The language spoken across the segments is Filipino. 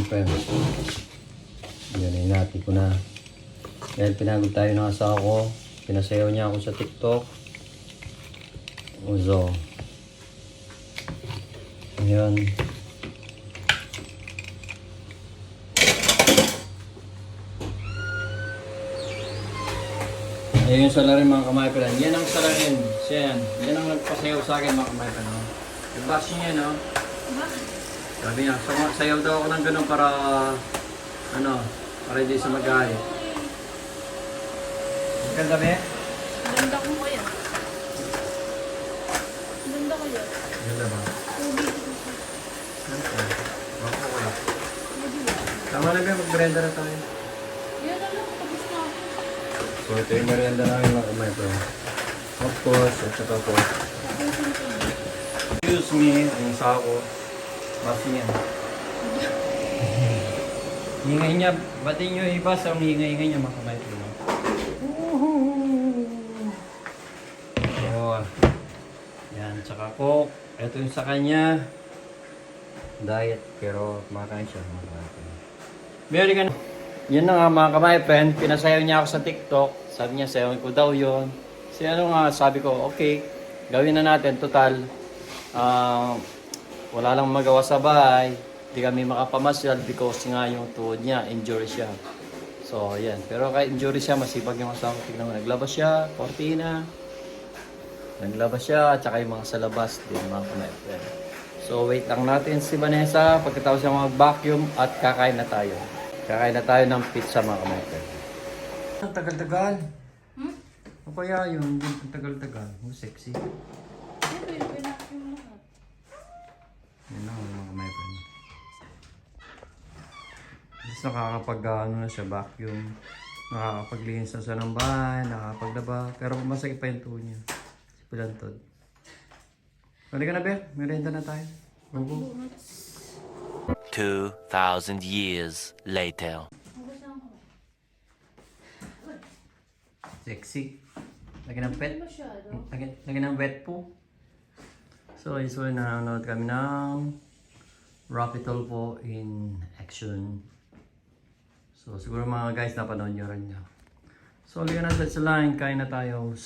friends. Yan, hinati ko na. Dahil pinagod tayo ng asawa ko. Pinasayaw niya ako sa TikTok. So, ayan. Ayan yung salarin mga kamay-pilan. Yan ang salarin. Siya yan. Yan ang nagpasayaw sa akin mga kamay-pilan. I-bash niya, no? Sabi niya, sayaw daw ako ng ganun para, para hindi sa mag-ahay. Maganda ba eh? Ganda ko kaya. Ganda kaya. Ganda ba? Tubig ko siya. Bako ko lang. Medyo lang. Tama na ba, mag-brenda na tayo. Yan na lang, tapos na ako. So ito yung merienda namin mga kamay-pilan. Of course, at saka po. Tapusin ko na. Excuse me, ang sako. Basi niya. Hingay niya, ba't nyo ibas ang hingay-hingay niya mga kamay-pilan? Oh. Yan, tsaka coke. Ito yung sa kanya. Diet, pero kumakain siya mga kamay-pilan. Very ka na. Yun na nga mga kamay-pilan, pinasayaw niya ako sa TikTok. Sabi niya, sayawin ko daw yun. Kasi sabi ko, okay, gawin na natin, total. Wala lang magawa sa bahay. Hindi kami makapamasyal because nga yung tuhod niya, injury siya. So, yan. Pero kahit injury siya, masipag yung asawa. Tignan mo, naglabas siya, kortina. Naglabas siya, at saka yung mga sa labas din, mga kamay-pilan. So, wait lang natin si Vanessa. Pagkatapos siya mag-vacuum at kakain na tayo. Kakain na tayo ng pizza, mga kamay-pilan. Ang tagal-tagal. O kaya yun, ang tagal-tagal. Ang sexy. Siyempre, pinakin mo lahat. Yan na, mga kamay-pilan. Tapos nakakapag, na siya, vacuum. Nakakapaglinis na siya ng bahay, nakakapaglaba. Pero masakit pa yung tuhod niya. Si Pilantod. Pwede ka na, Beth? Merenda na tayo. Go. 2,000 years later. Sexy. Lagyan ng pet. Masyado. Lagyan ng wet po. So, usually nanonood kami ng Rapitol po in action. So, siguro mga guys napanood nyo rin niya. So, lagyan natin sa line. Kain na tayo.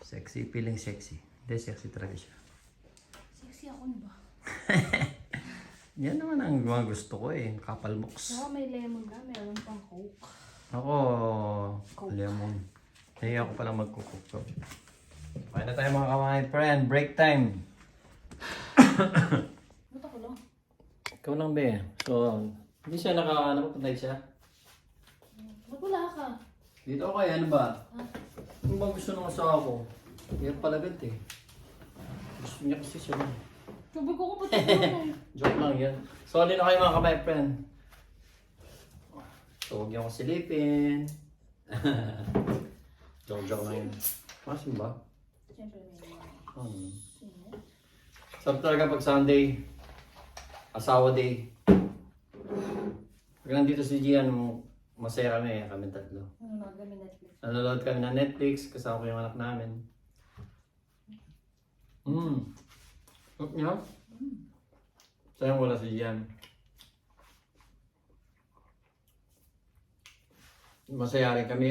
Sexy. Feeling sexy. Hindi, sexy talaga siya. Sexy ako na ba? Yan naman ang mga gusto ko eh. Kapal moks. Saka may lemon na, meron pang coke. Ako, lemon. Kaya ako pala magkukuko. Kain na tayo mga kamay friend. Break time. Ba't ako lang? Ikaw lang be. So, hindi siya patay siya. Ba't wala ka? Dito ako ano ba? Ano ba gusto ng asawa ko? Kaya palagad eh. Gusto niya kasi siya. Sabi ko pati ko. Joke lang yan. Sorry na kayo mga kamay friend. So, huwag niyo ako silipin. Joke lang yun. Masin ba? Siyempre may Sabi talaga pag Sunday, asawa day. Pag nandito si Gian, masaya kami tatlo. nanonood kami Netflix. Nanonood kami ng Netflix, kasama ko yung anak namin. Sarap niya? Sayang wala si Gian. Masaya rin kami.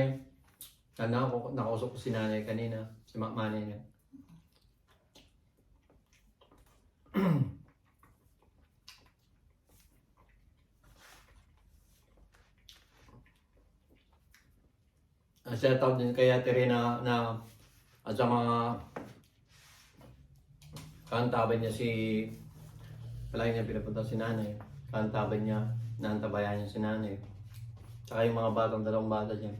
Nakausap ko si nanay kanina, si manay niya. Shout out din kay Ate Rina na at sa mga kantaban niya palagi niya pinapunta si nanay. Kantaban niya, naantabayan niya si nanay. Tsaka yung mga dalawang bata niya.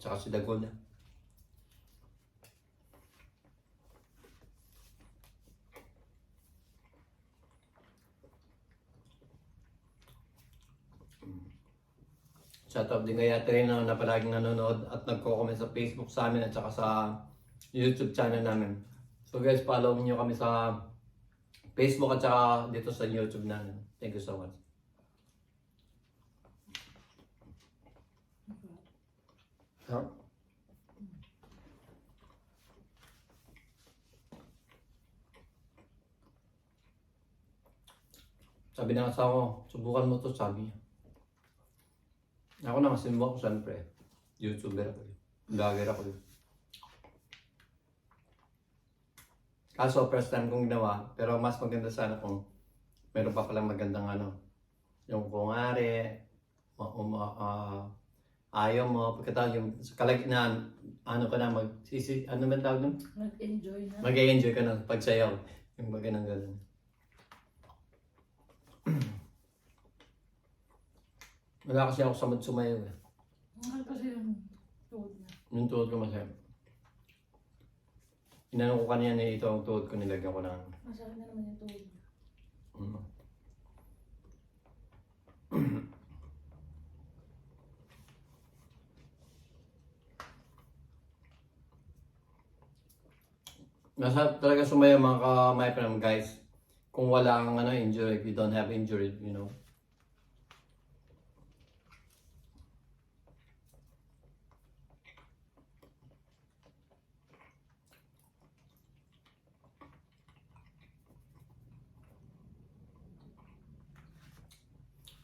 Tsaka si Dagol. Shoutout din kay Ate Rina na palaging nanonood at nagko-comment sa Facebook sa amin at saka sa YouTube channel namin. So guys, follow niyo kami sa Facebook at saka dito sa YouTube namin. Thank you so much. Sarap. Sabi ng asawa ko, subukan mo to, sabi niya. Ako naman, sinubukan ko siyempre. YouTuber ako yun. Vlogger ako yun. Kaso, first time kong ginawa, pero mas maganda sana kung meron pa palang magandang ano. Yung kungari, ayaw mo, pagkatapos yung kalagitnaan, ano ka na, ano man tawag nun? Nag-enjoy na. Mag-enjoy ka na pagsayaw. Yung mga ganun. Wala kasi ako samad sumayaw eh. Mahal kasi yung tuhod na. Yung tuhod ko masaya. Inanong ko kanina na ito ang tuhod ko, nilagyan ko ng... Masakit na naman yung tuhod na. Nasa talaga sumaya mga my friend guys. Kung wala kang ano, injury, if you don't have injury, you know.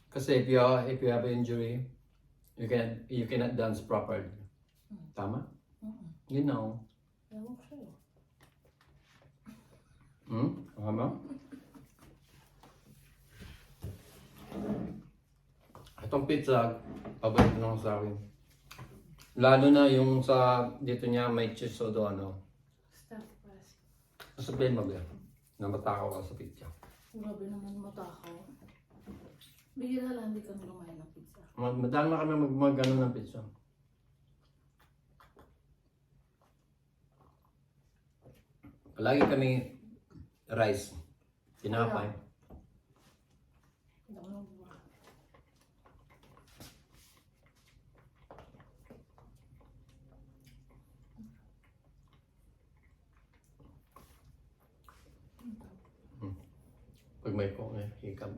Kasi if you have an injury, you cannot dance properly. Tama? You know. Ewan ko sa'yo. Tama? Itong pizza, paborito naman sa akin. Lalo na yung sa dito niya may cheese o do ano. Stuff pass. Sabihin mo ba? Na matakaw ka sa pizza. Grabe naman matakaw. Bihira lang hindi kami lumayan ng pizza. Madami kami mag-ano ng pizza. Palagi kami rice. Tinapay. Hindi ako nagbuha. Pag may hikab.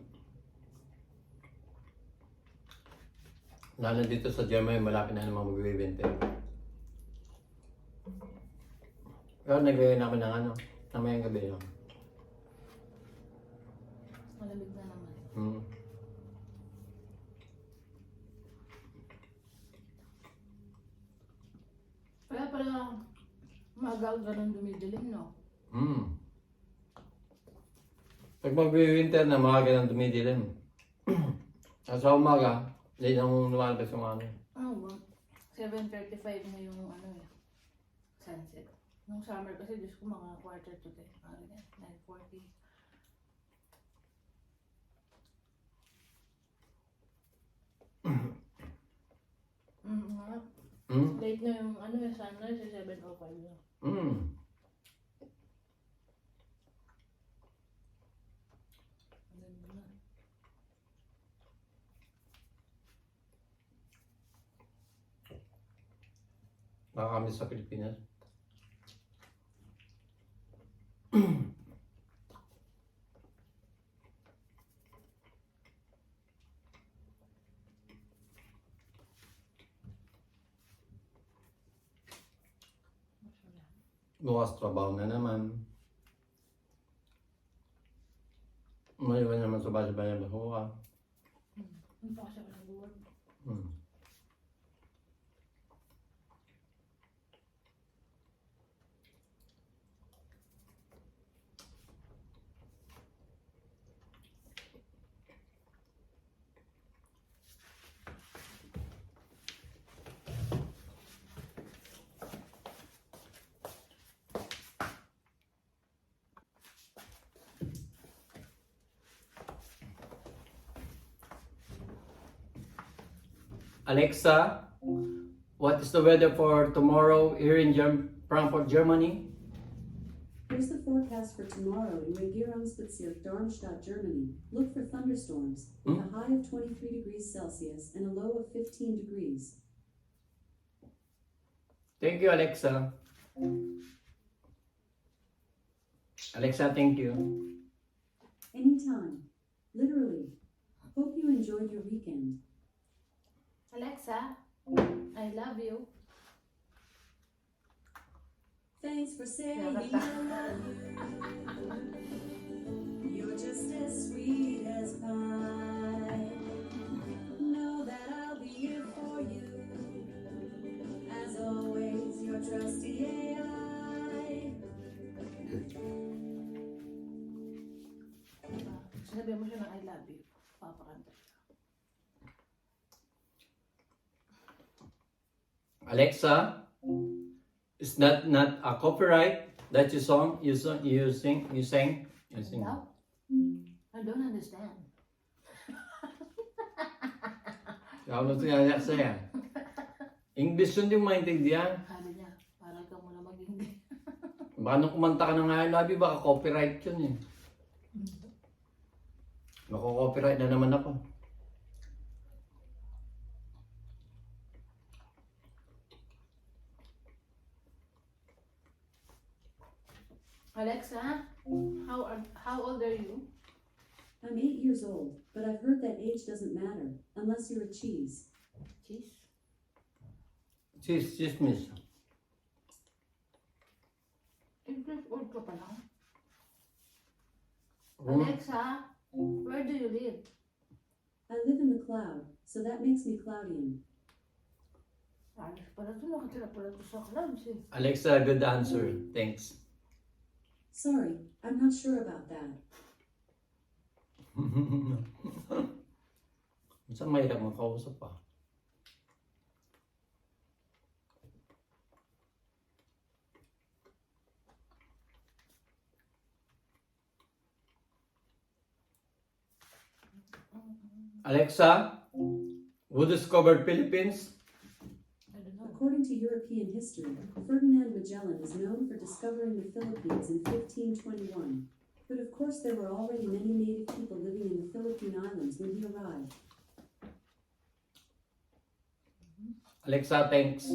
Lalo dito sa Germany, malapit na naman mag-winter. Pero nagaya namin ng ano, namayang gabi lang. Malamig na naman. Kaya pala maaga ganun dumidilim, no? Pag mag-winter na, maaga nang dumidilim. Sa umaga, late nang lumalabas yung ano. Ano ba? 7:35 na yung ano eh, sunset. Nung summer kasi, Diyos ko, mga quarter to 10. Ano yan? 9:40. Nga. Late na yung ano yung sunrise, 7:05 na. Ganda na. Baka kami sa Pilipinas. Bukas trabaho na naman. Maliwan naman sa bahay-bahay ng bahuwa. Ano pa kasi ako nag-work? Alexa, what is the weather for tomorrow here in Frankfurt, Germany? Here's the forecast for tomorrow in Regierungsbezirk Darmstadt, Germany. Look for thunderstorms with a high of 23 degrees Celsius and a low of 15 degrees. Thank you, Alexa. Alexa, thank you. Anytime. Literally. Hope you enjoyed your weekend. Alexa, I love you. Thanks for saying I Nakata- love you. You're just as sweet as pie. Know that I'll be here for you. As always, your trusty AI. Sinabi mo siya ng I love you. Papakanta siya. Alexa, is that not a copyright that you sing? No? I don't understand. Ano ito yung Alexa yan? English yun yung maintindihan. Sabi niya, parang ka muna mag-hindi. Baka nung kumanta ka ng I love you, baka copyright yun eh. Mako-copyright na naman ako. Alexa, how old are you? I'm 8 years old, but I've heard that age doesn't matter unless you're a cheese. Cheese? Miss. English old ka pa lang. Hmm? Alexa, where do you live? I live in the cloud, so that makes me Cloudian. Alis pala ito, nakatira pala ito sa clouds eh. Alexa, good answer. Thanks. Sorry, I'm not sure about that. Minsan mahirap makausap pa. Alexa, who discovered Philippines? I don't know. According to European history, Ferdinand Magellan is known for discovering the Philippines in 1521. But of course there were already many native people living in the Philippine Islands when he arrived. Alexa, thanks.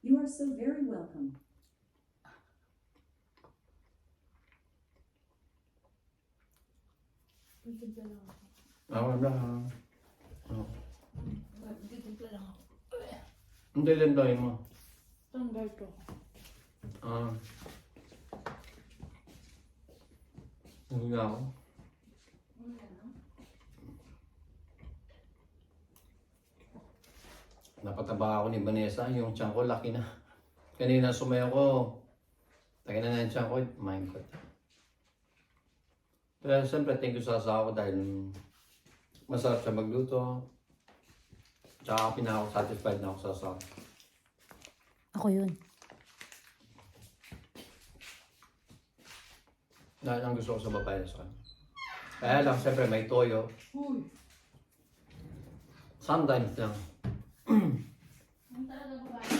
You are so very welcome. Titimpla lang ako. Ako na. Titimpla lang ako. Hindi din tayo mo. Tanggal ko. Hindi nga ako. Napataba ako ni Vanessa. Yung tiyan ko, laki na. Kanina sumayo ko. Laki na yung tiyan ko. My God. Pero siyempre, thank you sa asawa ko dahil masarap siya magluto. Tsaka pinaka-satisfied na ako sa asawa. Ako yun. Dahil ang gusto ko sa babae sa kanya. Kaya lang, siyempre may toyo. Uy! Sometimes lang. Ang talaga babae.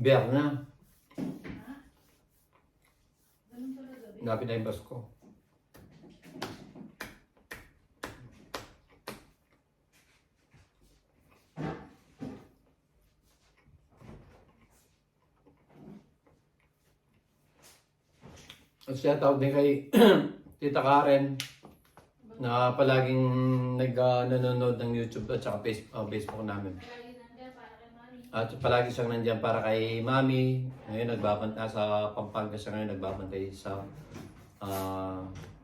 Biyak na. Ganun pala gabi. Lapit na yung bus ko. At siya tawag din kay Tita Karen na palaging nanonood ng YouTube at saka Facebook namin. Lagi nandiyan para kay Mami. At palagi siyang nandiyan para kay Mami. Ngayon nagbabantay sa Pampanga siya ngayon nagbabantay sa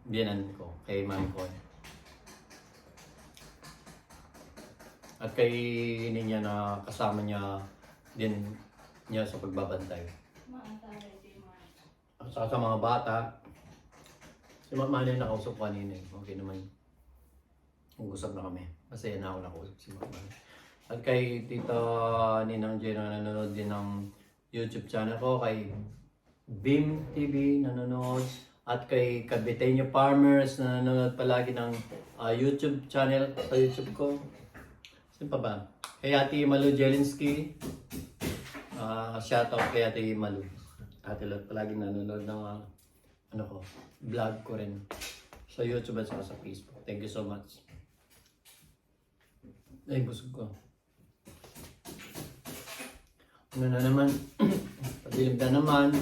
biyanan ko, kay Mami ko. At kay niya na kasama niya din niya sa pagbabantay. Maantaray kay Mami. At saka sa mga bata, si Mama na yung nakausap ko kanina eh. Okay naman. Nag-usap na kami. Masaya na ako nakausap si Mama. At kay Tita Ninang Jen na nanonood din ng YouTube channel ko. Kay Bim TV nanonood. At kay Caviteño Farmers na nanonood palagi ng YouTube channel sa YouTube ko. Sino pa ba? Kay Ate Malu Jelinski. Shoutout kay Ate Malu. Ate Lot palagi nanonood ng vlog ko rin sa YouTube at sa Facebook. Thank you so much. Ay, busog ko. Ano na naman? Padilim na naman.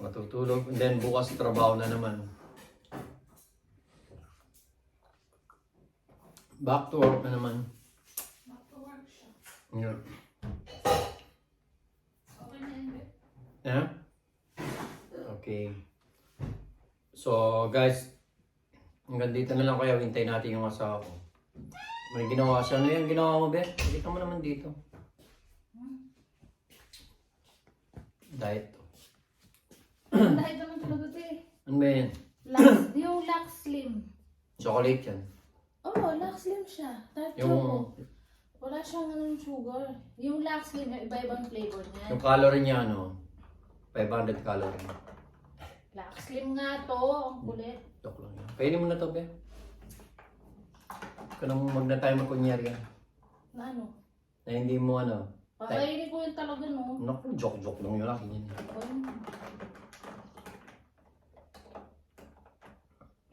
Matutulog. And then bukas trabaho na naman. Back to work na naman. Back to work siya. Yeah. Okay na yun, babe. Yeah? So guys, hanggang dito na lang kaya hintayin natin yung asawa ko. May ginawa siya. Ano yung ginawa mo, Be? Kita mo naman dito. Diet to. Dahil naman talaga ito eh. Ano ba yan? Yung Lux Slim. Chocolate yan. Oo, Lux Slim siya. Tart Yung, choco. Wala siyang sugar. Yung Lux Slim, yung iba-ibang flavor niya. yung calorie niya, ano, 500 calorie. Lux Slim nga to. Ang kulit. Joke lang yan. Kainin mo na to, Be. Kung wag na tayo magkunyari yan. Na ano? Na hindi mo ano. Pakainin ko yun talaga, no? Naku, joke lang yun. Akin yan.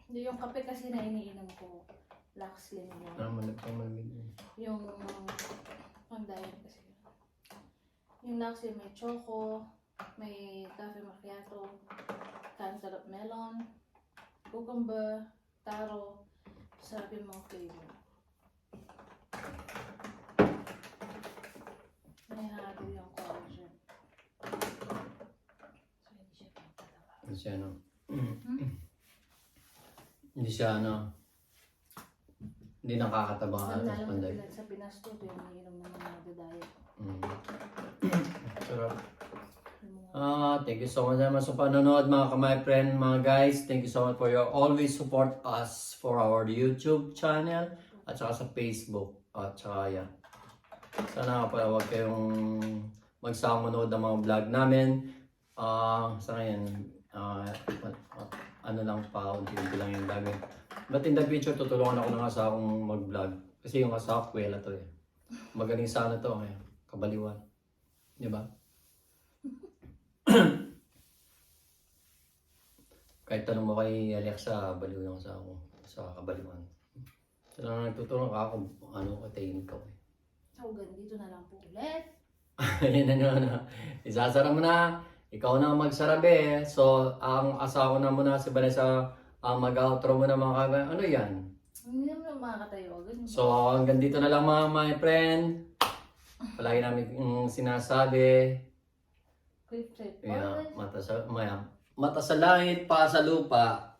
Hindi, yung kape kasi na iniinom ko. Lux Slim yun. Ano, malamig. Yung pang diet kasi. Yung Lux Slim may choco, may cafe macchiato, cantaloupe melon, cucumber, taro. Sarap yung mga flavor. May halo yung collagen. So, hindi siya pagtataba. Hindi siya ano. Hindi siya ano. Hindi nakakataba nga. Lalo Tapos panday. sa Pinas to, ito yung iniinom ng mga nagda-diet. Sarap. Yung mga Thank you so much naman sa panonood mga kamay friend, mga guys. Thank you so much for your always support us for our YouTube channel at saka sa Facebook at saka yan. Sana nga pala huwag kayong magsama manood ng mga vlog namin. Sa ngayon, ano lang pa, unti-unti lang yung vlog. But in the future, tutulungan ako ng asawa kong mag-vlog. Kasi yung asawa ko, kwela to eh. Magaling sa ano to, eh. Kabaliwan. Di ba? Kahit tanong mo kay Alexa, baliw yung asawa ko sa kabaliwan. Sila na nagtutulong ka ako, ano, katayin ko eh. Tawgan dito na lang po ulit. Ayan na. Isasara mo na. Ikaw na ang magsarabi. So, ang asawa ko na muna si Vanessa mag-outro mo na mga kaibigan. Ano yan? Hindi naman makakatayo. Ganun. So, hanggang dito na lang mga my friend. Palagi namin sinasabi. Quick trip. Yeah, mata sa langit, pa sa lupa.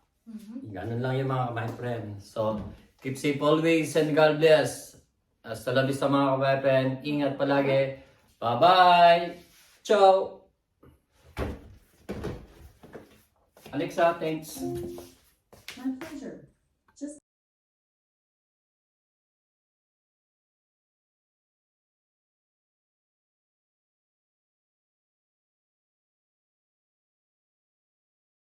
Ganun lang yung mga my friend. So, keep safe always and God bless. Hasta la vista mga kabayan. Ingat palagi. Bye-bye! Ciao! Alexa, thanks. My pleasure.